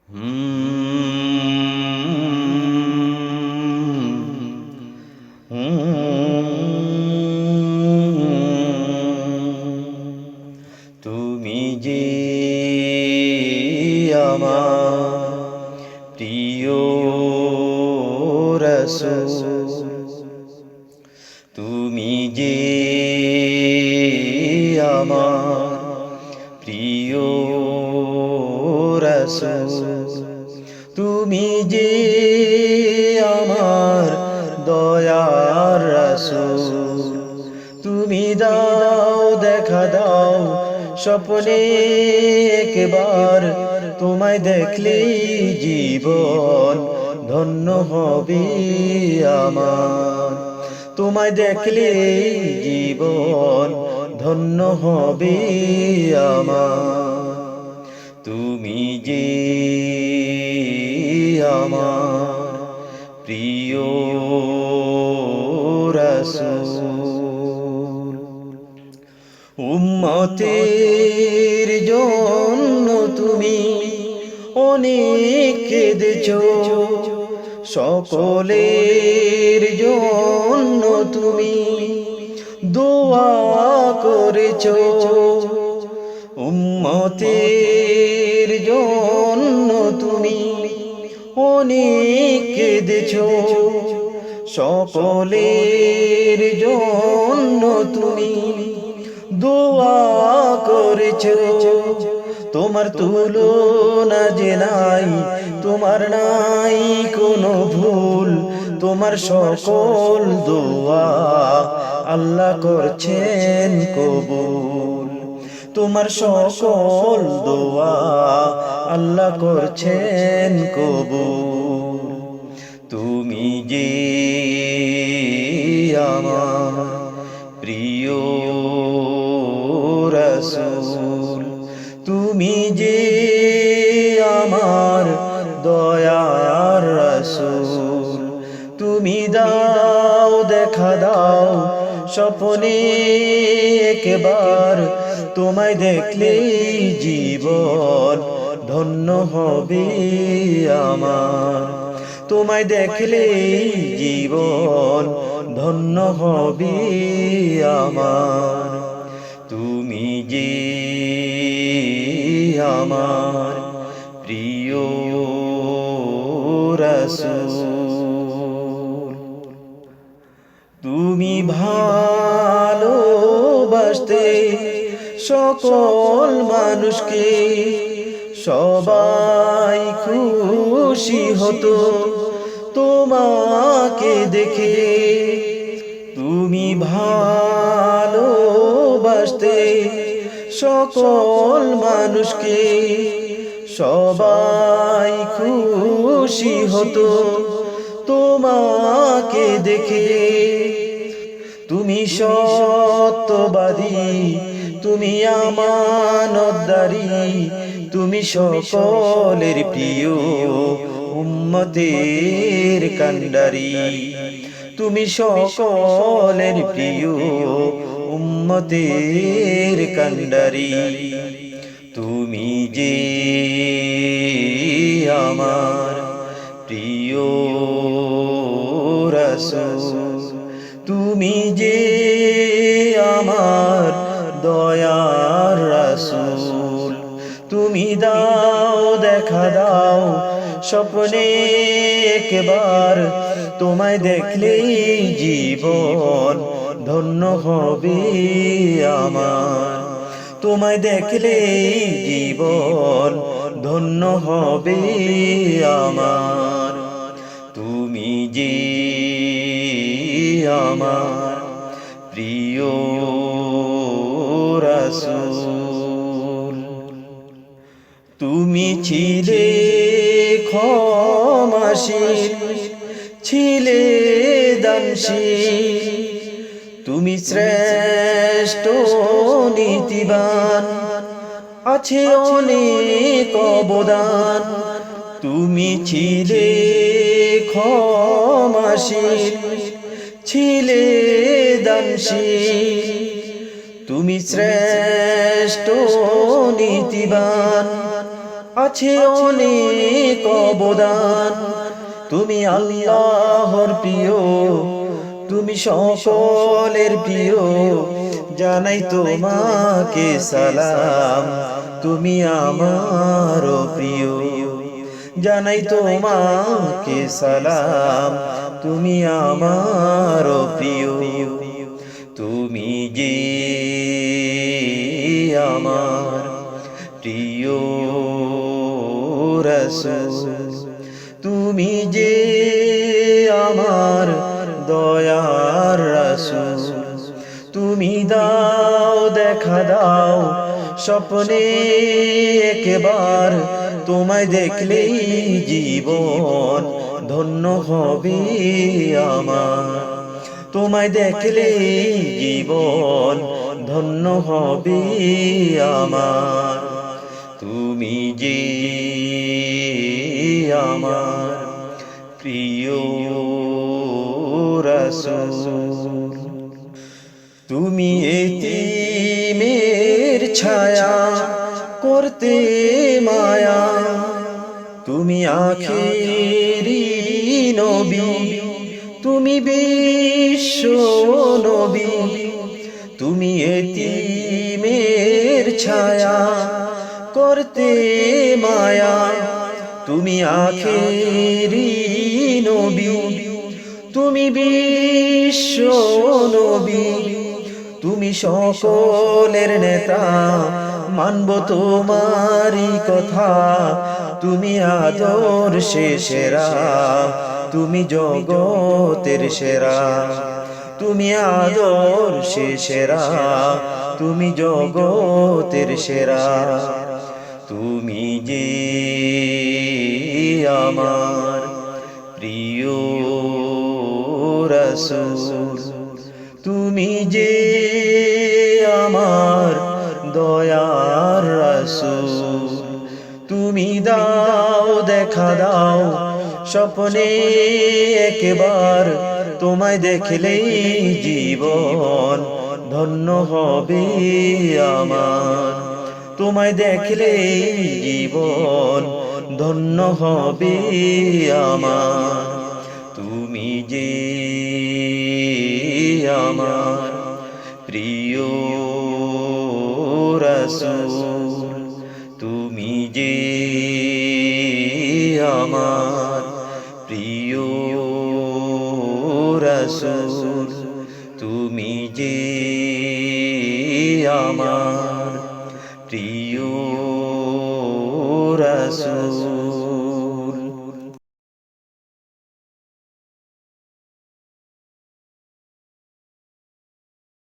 তুমি যে আমার প্রিয় রাসূল, তুমি যে আমার প্রিয় রাসূল, তুমি যে আমার দয়ার রাসূল। তুমি দাও দেখা দাও স্বপ্নে একবার, তোমায় দেখলে জীবন ধন্য হবে আমার। তোমায় দেখলে জীবন ধন্য হবে আমার। তুমি যে আমার প্রিয় রাসূল, উম্মতের জন্য তুমি অনেক কেঁদেছো, সকলের জন্য তুমি দোয়া করেছো। উম্মতের জন্য তুমি অনেক কেঁদেছো, সকলের জন্য তুমি দোয়া করেছো। তোমার তুলনা যে নাই, তোমার নাই কোনো ভুল, তোমার সকল দোয়া আল্লাহ করছেন কবুল। তোমার সকল দোয়া আল্লাহ করছেন কবুল। তুমি যে আমার প্রিয় রাসূল, তুমি যে আমার দয়ার রাসূল। তুমি দাও দেখা দাও স্বপ্নে একবার, তোমায় দেখলে জীবন ধন্য হবে আমার। তোমায় দেখলে জীবন ধন্য হবে আমার। তুমি যে আমার প্রিয় রাসূল, তুমি ভালোবাসতে সকল মানুষকে, সবাই খুশি হতো তোমাকে দেখে। তুমি ভালোবাসতে সকল মানুষকে, সবাই খুশি হতো তোমাকে দেখে। তুমি সত্যবাদী, তুমি আমানতদারী, তুমি সকলের প্রিয় উম্মতের কান্ডারি। তুমি সকলের প্রিয় উম্মতের কান্ডারি। তুমি যে আমার প্রিয় রাসূল, তুমি যে আমার দয়ার রাসূল। তুমি দাও দেখা দাও স্বপ্নে একবার, তোমায় দেখলে জীবন ধন্য হবে আমার। তোমায় দেখলে জীবন ধন্য হবে আমার। তুমি যে আমার প্রিয় রাসূল, তুমি ছিলে ক্ষমাশীল, ছিলে দানশীল, তুমি শ্রেষ্ঠ নীতিবান, আছে অনেক অবদান। তুমি ছিলে ক্ষমাশীল, ছিলে দানশীল, তুমি শ্রেষ্ঠ নীতিবান, আছে অনেক অবদান। তুমি আল্লাহর প্রিয়, তুমি সকলের প্রিয়, জানাই তোমাকে সালাম। তুমি আমার প্রিয়, জানাই তোমাকে সালাম। তুমি আমার প্রিয়, তুমি যে আমার প্রিয় রাসূল, তুমি যে আমার দয়ার রাসূল। তুমি দাও দেখা দাও স্বপ্নে একবার, তোমায় দেখলেই জীবন ধন্য হবে আমার। তোমায় দেখলেই জীবন ধন্য হবে আমার। তুমি যে আমার প্রিয় রাসূল। তুমি এতিমের ছায়া করতে মায়া, তুমি আখেরি নবী, তুমি বিশ্ব নবী। তুমি এতিমের ছায়া করতে মায়া, তুমি আখেরি নবী, তুমি বিশ্ব নবী। তুমি সকলের নেতা, মানব তোমারই কথা। তুমি আদর্শে সেরা, তুমি জগতের সেরা। তুমি আদর্শে সেরা, তুমি জগতের সেরা। তুমি যে আমার প্রিয় রাসূল, তুমি যে আমার দয়ার রাসূল। তুমি দাও দেখা দাও স্বপ্নে একবার, তোমায় দেখলেই জীবন ধন্য হবে আমার। তোমায় দেখলেই জীবন ধন্য হবে আমার। তুমি যে আমার প্রিয় রাসূল, তুমি যে আমার প্রিয় রাসূল। তুমি যে আমার প্রিয় রাসূল।